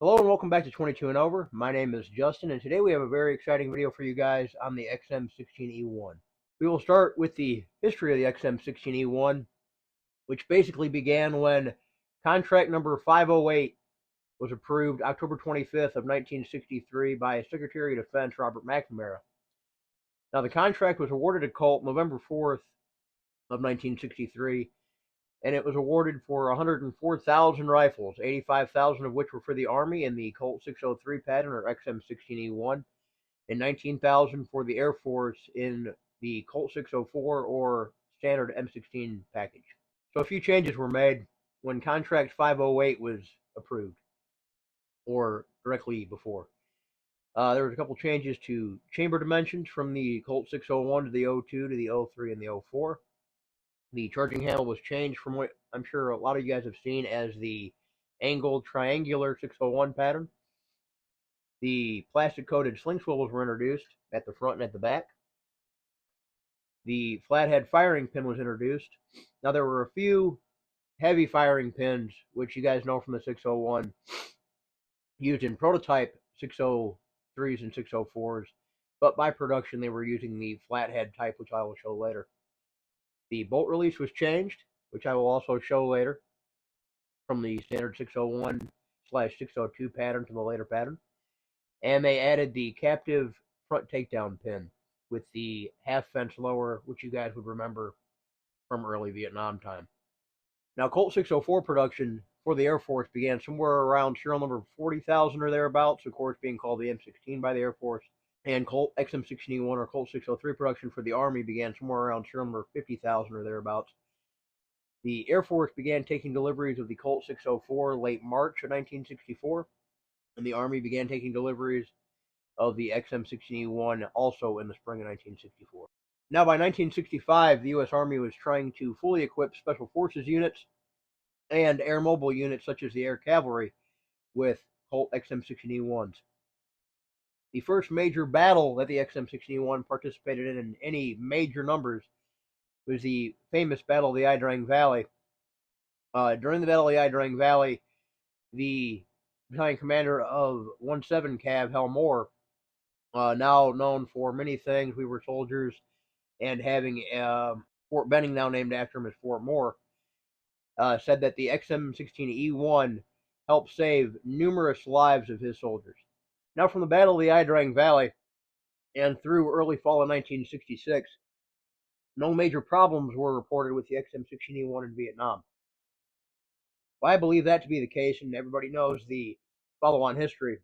Hello and welcome back to 22 and Over. My name is Justin, and today we have a very exciting video for you guys on the XM16E1. We will start with the history of the XM16E1, which basically began when contract number 508 was approved October 25th of 1963 by Secretary of Defense Robert McNamara. Now the contract was awarded to Colt November 4th of 1963, and it was awarded for 104,000 rifles, 85,000 of which were for the Army in the Colt 603 pattern or XM16E1, and 19,000 for the Air Force in the Colt 604 or standard M16 package. So a few changes were made when Contract 508 was approved, or directly before. There was a couple changes to chamber dimensions from the Colt 601 to the 02 to the 03 and the 04. The charging handle was changed from what I'm sure a lot of you guys have seen as the angled triangular 601 pattern. The plastic coated sling swivels were introduced at the front and at the back. The flathead firing pin was introduced. Now there were a few heavy firing pins, which you guys know from the 601, used in prototype 603s and 604s, but by production they were using the flathead type, which I will show later. The bolt release was changed, which I will also show later, from the standard 601/602 pattern to the later pattern. And they added the captive front takedown pin with the half fence lower, which you guys would remember from early Vietnam time. Now, Colt 604 production for the Air Force began somewhere around serial number 40,000 or thereabouts, of course being called the M16 by the Air Force. And Colt XM16E1 or Colt 603 production for the Army began somewhere around serial number 50,000 or thereabouts. The Air Force began taking deliveries of the Colt 604 late March of 1964, and the Army began taking deliveries of the XM16E1 also in the spring of 1964. Now, by 1965, the U.S. Army was trying to fully equip Special Forces units and air mobile units such as the Air Cavalry with Colt XM16E1s. The first major battle that the XM16E1 participated in any major numbers was the famous Battle of the Ia Drang Valley. During the Battle of the Ia Drang Valley, the battalion commander of 17 Cav, Hal Moore, now known for many things, we were soldiers, and having Fort Benning now named after him as Fort Moore, said that the XM16E1 helped save numerous lives of his soldiers. Now, from the Battle of the Ia Drang Valley and through early fall of 1966, no major problems were reported with the XM16E1 in Vietnam. Well, I believe that to be the case, and everybody knows the follow-on history,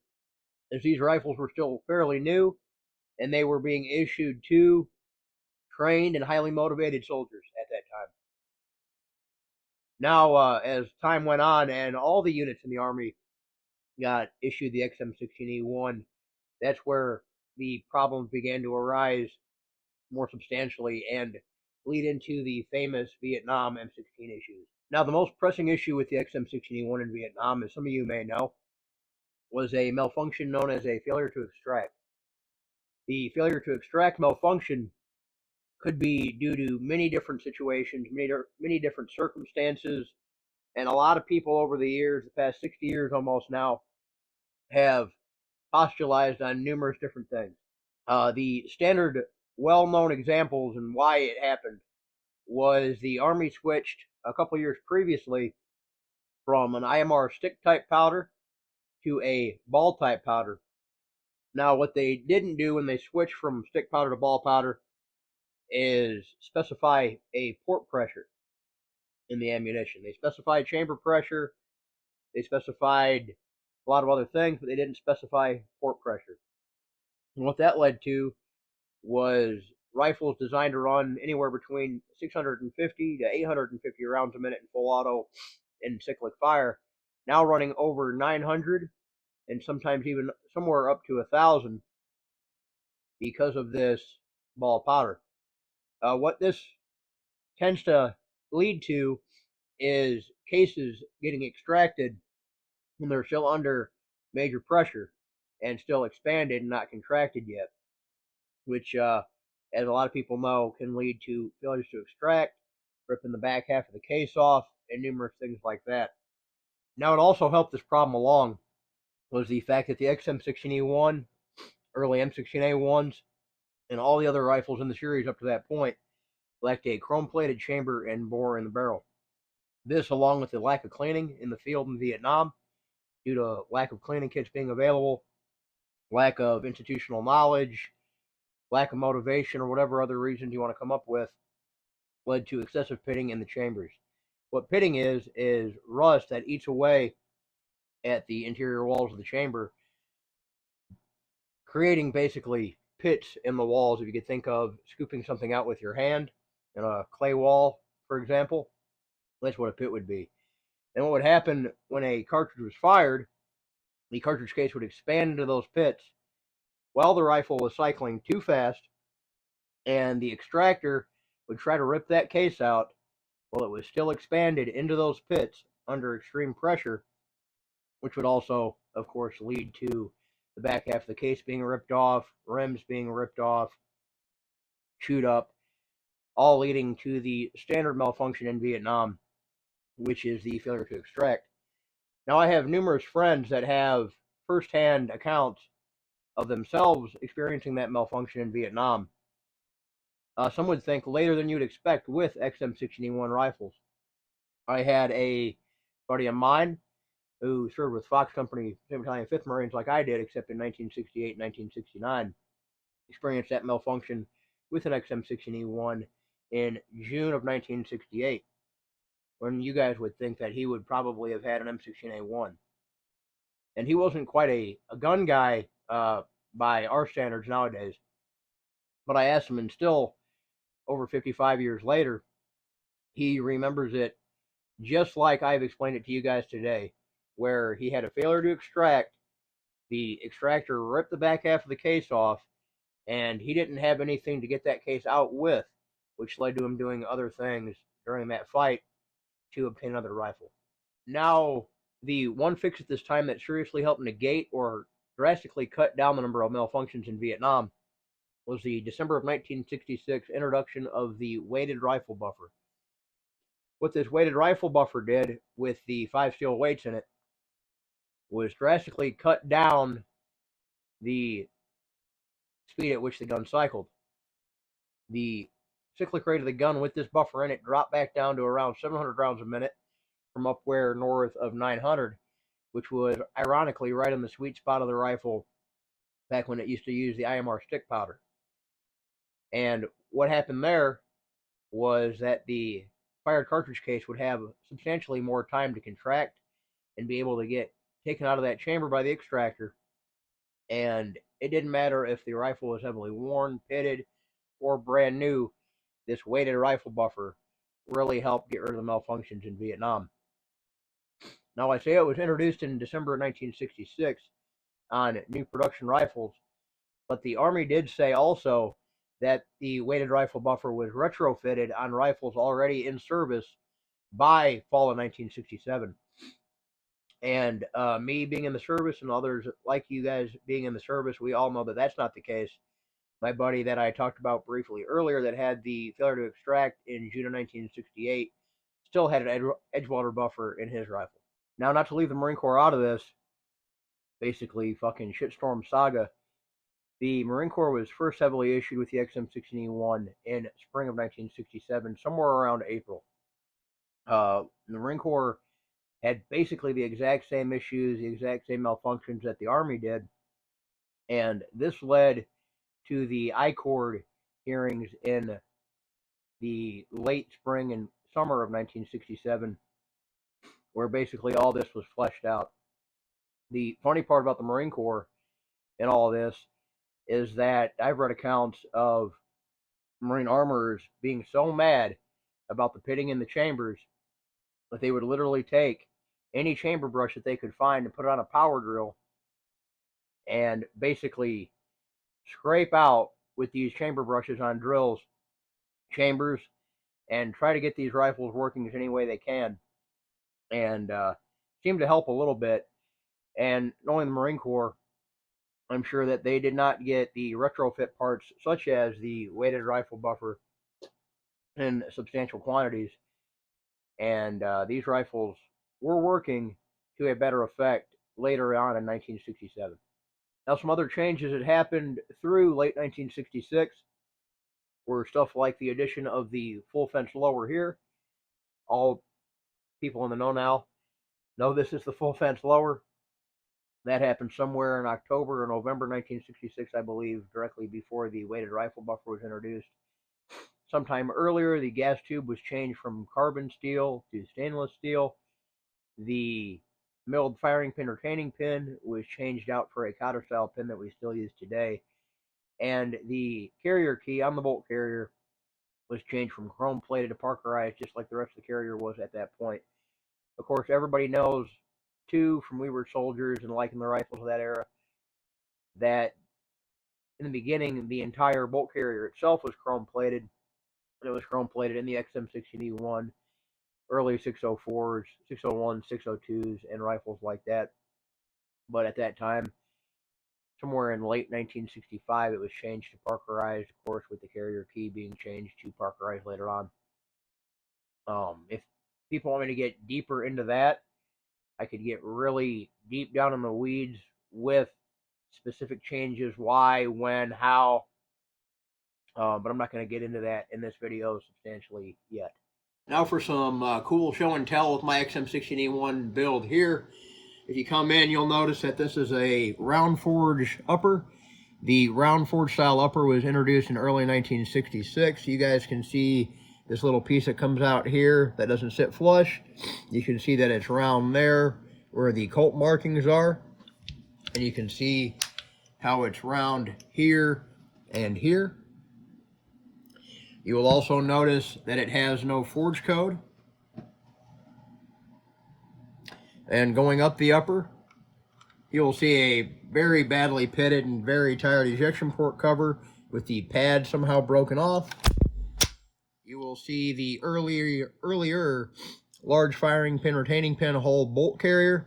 as these rifles were still fairly new, and they were being issued to trained and highly motivated soldiers at that time. Now, as time went on and all the units in the Army got issued the XM16E1, that's where the problems began to arise more substantially and lead into the famous Vietnam M16 issues. Now, the most pressing issue with the XM16E1 in Vietnam, as some of you may know, was a malfunction known as a failure to extract. The failure to extract malfunction could be due to many different situations, many different circumstances, and a lot of people over the years, the past 60 years almost now, have postulated on numerous different things. The standard well-known examples and why it happened was the Army switched a couple years previously from an IMR stick type powder to a ball type powder. Now, what they didn't do when they switched from stick powder to ball powder is specify a port pressure in the ammunition. They specified chamber pressure, they specified a lot of other things, but they didn't specify port pressure. And what that led to was rifles designed to run anywhere between 650 to 850 rounds a minute in full auto and cyclic fire, now running over 900 and sometimes even somewhere up to 1,000 because of this ball powder. What this tends to lead to is cases getting extracted when they're still under major pressure and still expanded and not contracted yet, which, as a lot of people know, can lead to failures to extract, ripping the back half of the case off, and numerous things like that. Now, it also helped this problem along was the fact that the XM16E1, early M16A1s, and all the other rifles in the series up to that point lacked a chrome-plated chamber and bore in the barrel. This, along with the lack of cleaning in the field in Vietnam, due to lack of cleaning kits being available, lack of institutional knowledge, lack of motivation, or whatever other reasons you want to come up with, led to excessive pitting in the chambers. What pitting is rust that eats away at the interior walls of the chamber, creating basically pits in the walls. If you could think of scooping something out with your hand in a clay wall, for example, that's what a pit would be. And what would happen when a cartridge was fired, the cartridge case would expand into those pits while the rifle was cycling too fast, and the extractor would try to rip that case out while it was still expanded into those pits under extreme pressure, which would also, of course, lead to the back half of the case being ripped off, rims being ripped off, chewed up, all leading to the standard malfunction in Vietnam, which is the failure to extract. Now, I have numerous friends that have firsthand accounts of themselves experiencing that malfunction in Vietnam. Some would think later than you'd expect with XM16E1 rifles. I had a buddy of mine who served with Fox Company, 5th Battalion, 5th Marines, like I did, except in 1968 and 1969, experienced that malfunction with an XM16E1 in June of 1968, when you guys would think that he would probably have had an M16A1. And he wasn't quite a gun guy by our standards nowadays, but I asked him, and still, over 55 years later, he remembers it just like I've explained it to you guys today, where he had a failure to extract, the extractor ripped the back half of the case off, and he didn't have anything to get that case out with, which led to him doing other things during that fight to obtain another rifle. Now, the one fix at this time that seriously helped negate or drastically cut down the number of malfunctions in Vietnam was the December of 1966 introduction of the weighted rifle buffer. What this weighted rifle buffer did with the 5 steel weights in it was drastically cut down the speed at which the gun cycled. The cyclic rate of the gun with this buffer in it dropped back down to around 700 rounds a minute from up where north of 900, which was ironically right in the sweet spot of the rifle back when it used to use the IMR stick powder. And what happened there was that the fired cartridge case would have substantially more time to contract and be able to get taken out of that chamber by the extractor. And it didn't matter if the rifle was heavily worn, pitted, or brand new, this weighted rifle buffer really helped get rid of the malfunctions in Vietnam. Now, I say it was introduced in December of 1966 on new production rifles, but the Army did say also that the weighted rifle buffer was retrofitted on rifles already in service by fall of 1967. And me being in the service and others like you guys being in the service, we all know that that's not the case. My buddy that I talked about briefly earlier that had the failure to extract in June of 1968 still had an Edgewater buffer in his rifle. Now, not to leave the Marine Corps out of this, basically fucking shitstorm saga, the Marine Corps was first heavily issued with the XM16E1 in spring of 1967, somewhere around April. The Marine Corps had basically the exact same issues, the exact same malfunctions that the Army did, and this led to the I-Cord hearings in the late spring and summer of 1967, where basically all this was fleshed out. The funny part about the Marine Corps and all this is that I've read accounts of Marine armorers being so mad about the pitting in the chambers that they would literally take any chamber brush that they could find and put it on a power drill and basically scrape out with these chamber brushes on drills chambers and try to get these rifles working any way they can, and seem to help a little bit. And knowing the Marine Corps, I'm sure that they did not get the retrofit parts such as the weighted rifle buffer in substantial quantities, and these rifles were working to a better effect later on in 1967. Now, some other changes that happened through late 1966 were stuff like the addition of the full fence lower here. All people in the know now know this is the full fence lower. That happened somewhere in October or November 1966, I believe, directly before the weighted rifle buffer was introduced. Sometime earlier, the gas tube was changed from carbon steel to stainless steel. The milled firing pin retaining pin was changed out for a cotter style pin that we still use today. And the carrier key on the bolt carrier was changed from chrome plated to parkerized, just like the rest of the carrier was at that point. Of course, everybody knows, too, from we were soldiers and liking the rifles of that era, that in the beginning, the entire bolt carrier itself was chrome plated. And it was chrome plated in the XM16E1, early 604s, 601s, 602s, and rifles like that. But at that time, somewhere in late 1965, it was changed to parkerized, of course, with the carrier key being changed to parkerized later on. If people want me to get deeper into that, I could get really deep down in the weeds with specific changes, why, when, how, but I'm not going to get into that in this video substantially yet. Now for some cool show and tell with my XM16E1 build here. If you come in, you'll notice that this is a round forge upper. The round forge style upper was introduced in early 1966. You guys can see this little piece that comes out here that doesn't sit flush. You can see that it's round there where the Colt markings are. And you can see how it's round here and here. You will also notice that it has no forge code. And going up the upper, you'll see a very badly pitted and very tired ejection port cover with the pad somehow broken off. You will see the earlier large firing pin retaining pin hole bolt carrier.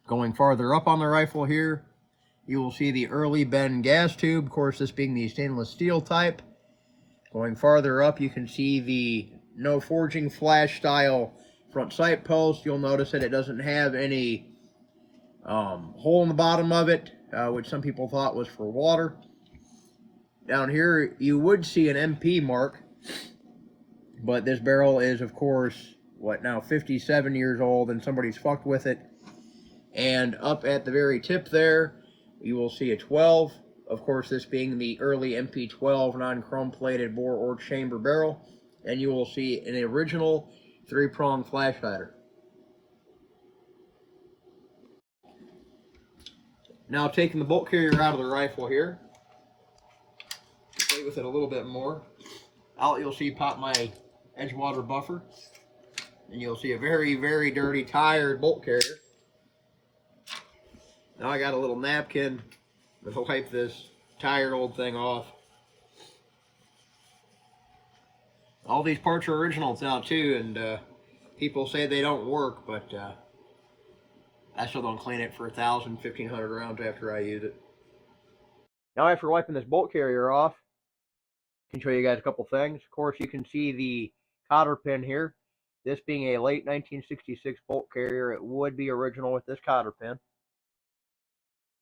Going farther up on the rifle here, you will see the early bend gas tube, of course this being the stainless steel type. Going farther up, you can see the no forging flash style front sight post. You'll notice that it doesn't have any hole in the bottom of it, which some people thought was for water. Down here, you would see an MP mark, but this barrel is, of course, what, now 57 years old, and somebody's fucked with it. And up at the very tip there, you will see a 12. Of course, this being the early MP12 non-chrome plated bore or chamber barrel. And you will see an original 3-prong flash hider. Now taking the bolt carrier out of the rifle here, play with it a little bit more. Out you'll see pop my Edgewater buffer. And you'll see a very, very dirty, tired bolt carrier. Now I got a little napkin to wipe this tired old thing off. All these parts are originals now too, and people say they don't work, but I still don't clean it for 1,000, 1,500 rounds after I use it. Now after wiping this bolt carrier off, I can show you guys a couple things. Of course, you can see the cotter pin here. This being a late 1966 bolt carrier, it would be original with this cotter pin.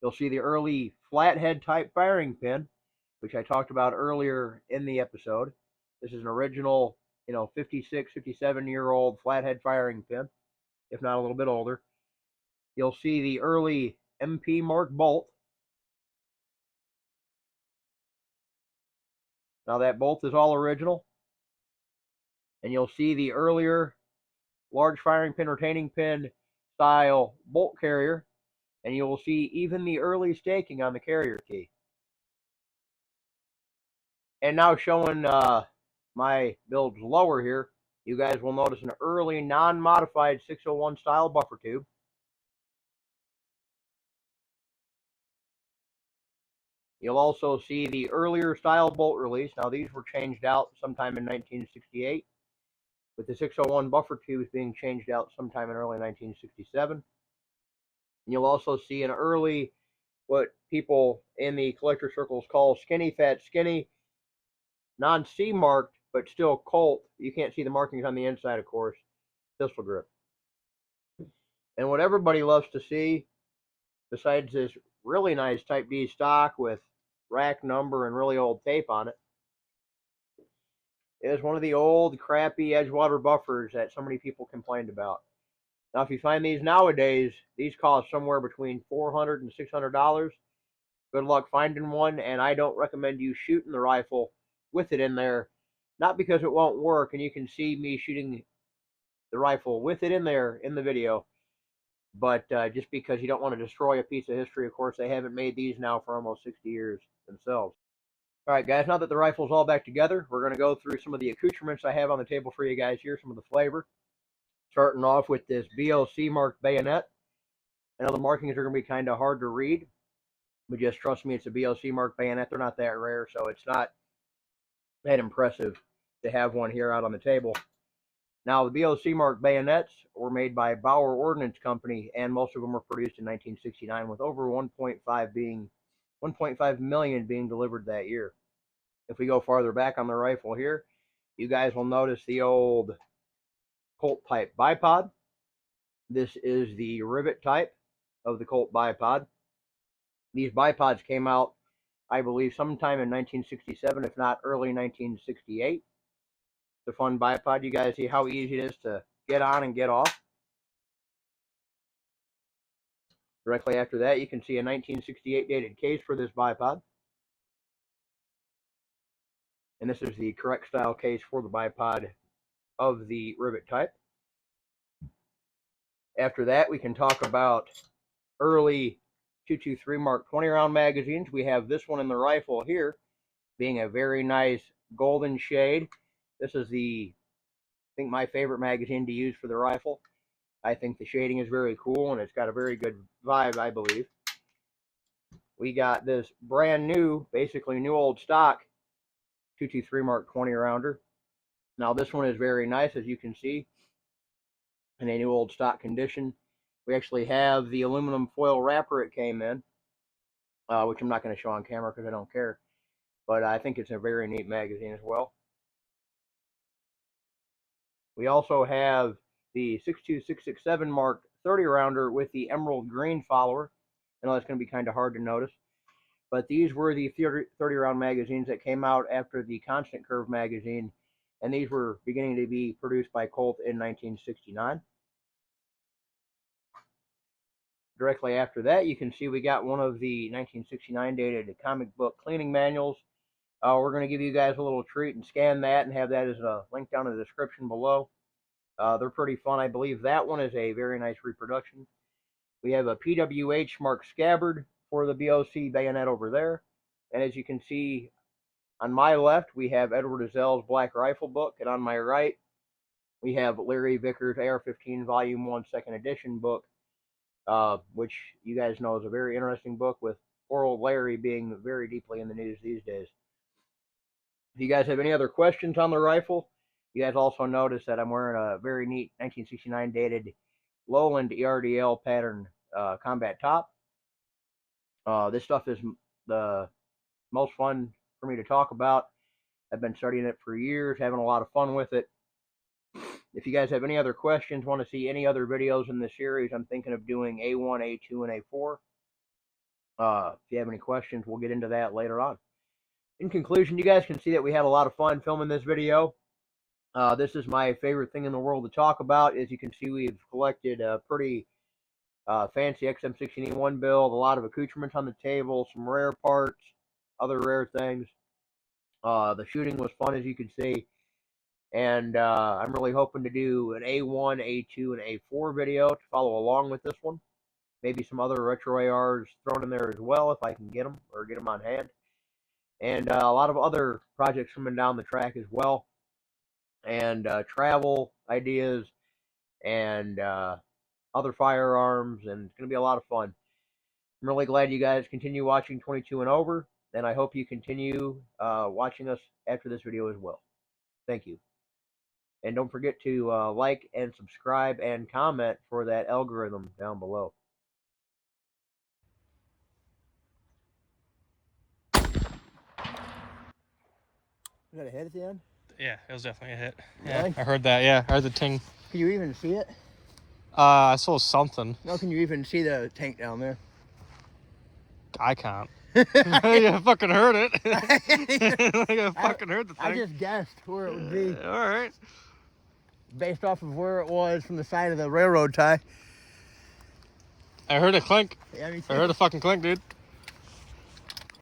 You'll see the early flathead type firing pin, which I talked about earlier in the episode. This is an original, 56, 57-year-old flathead firing pin, if not a little bit older. You'll see the early MP mark bolt. Now that bolt is all original. And you'll see the earlier large firing pin retaining pin style bolt carrier. And you will see even the early staking on the carrier key. And now showing my build's lower here, you guys will notice an early non-modified 601 style buffer tube. You'll also see the earlier style bolt release. Now these were changed out sometime in 1968, with the 601 buffer tubes being changed out sometime in early 1967. And you'll also see an early, what people in the collector circles call skinny fat skinny, non-C marked, but still Colt. You can't see the markings on the inside, of course, pistol grip. And what everybody loves to see, besides this really nice Type D stock with rack number and really old tape on it, is one of the old crappy Edgewater buffers that so many people complained about. Now, if you find these nowadays, these cost somewhere between $400 and $600. Good luck finding one, and I don't recommend you shooting the rifle with it in there. Not because it won't work, and you can see me shooting the rifle with it in there in the video, but just because you don't want to destroy a piece of history. Of course, they haven't made these now for almost 60 years themselves. All right, guys, now that the rifle's all back together, we're going to go through some of the accoutrements I have on the table for you guys here, some of the flavor. Starting off with this BLC marked bayonet. I know the markings are going to be kind of hard to read, but just trust me, it's a BLC marked bayonet. They're not that rare, so it's not that impressive to have one here out on the table. Now, the BLC marked bayonets were made by Bauer Ordnance Company, and most of them were produced in 1969, with over 1.5 million being delivered that year. If we go farther back on the rifle here, you guys will notice the old Colt type bipod. This is the rivet type of the Colt bipod. These bipods came out, I believe, sometime in 1967, if not early 1968. It's a fun bipod. You guys see how easy it is to get on and get off. Directly after that, you can see a 1968 dated case for this bipod. And this is the correct style case for the bipod of the rivet type. After that, we can talk about early 223 Mark 20 round magazines. We have this one in the rifle here, being a very nice golden shade. This is I think my favorite magazine to use for the rifle. I think the shading is very cool, and it's got a very good vibe, I believe. We got this brand new, basically new old stock 223 Mark 20 rounder. Now this one is very nice, as you can see, in a new old stock condition. We actually have the aluminum foil wrapper it came in, which I'm not going to show on camera because I don't care. But I think it's a very neat magazine as well. We also have the 62667 Mark 30 rounder with the emerald green follower. I know that's going to be kind of hard to notice, but these were the 30 round magazines that came out after the Constant Curve magazine, and these were beginning to be produced by Colt in 1969. Directly after that, you can see we got one of the 1969 dated comic book cleaning manuals. We're going to give you guys a little treat and scan that and have that as a link down in the description below. They're pretty fun. I believe that one is a very nice reproduction. We have a PWH marked scabbard for the BOC bayonet over there. And as you can see, on my left, we have Edward Ezell's Black Rifle book. And on my right, we have Larry Vickers' AR-15 Volume 1 Second Edition book, which you guys know is a very interesting book, with poor old Larry being very deeply in the news these days. If you guys have any other questions on the rifle, you guys also notice that I'm wearing a very neat 1969 dated Lowland ERDL pattern combat top. This stuff is the most fun for me to talk about. I've been studying it for years, having a lot of fun with it. If you guys have any other questions, want to see any other videos in the series, I'm thinking of doing A1, A2, and A4. If you have any questions, we'll get into that later on. In conclusion, you guys can see that we had a lot of fun filming this video. This is my favorite thing in the world to talk about. As you can see, we've collected a pretty fancy XM16E1 build, a lot of accoutrements on the table, some rare parts, other rare things. The shooting was fun, as you can see. And I'm really hoping to do an A1, A2, and A4 video to follow along with this one. Maybe some other retro ARs thrown in there as well if I can get them, or get them on hand. And a lot of other projects coming down the track as well. And travel ideas and other firearms, and it's going to be a lot of fun. I'm really glad you guys continue watching 22 and over, and I hope you continue watching us after this video as well. Thank you. And don't forget to like and subscribe and comment for that algorithm down below. Was that a hit at the end? Yeah, it was definitely a hit. Yeah, I heard that. Yeah, I heard the ting. Can you even see it? I saw something. Now can you even see the tank down there? I can't. I fucking heard it. I fucking heard the thing. I just guessed where it would be. All right. Based off of where it was from the side of the railroad tie. I heard a clink. Yeah, I heard a fucking clink, dude.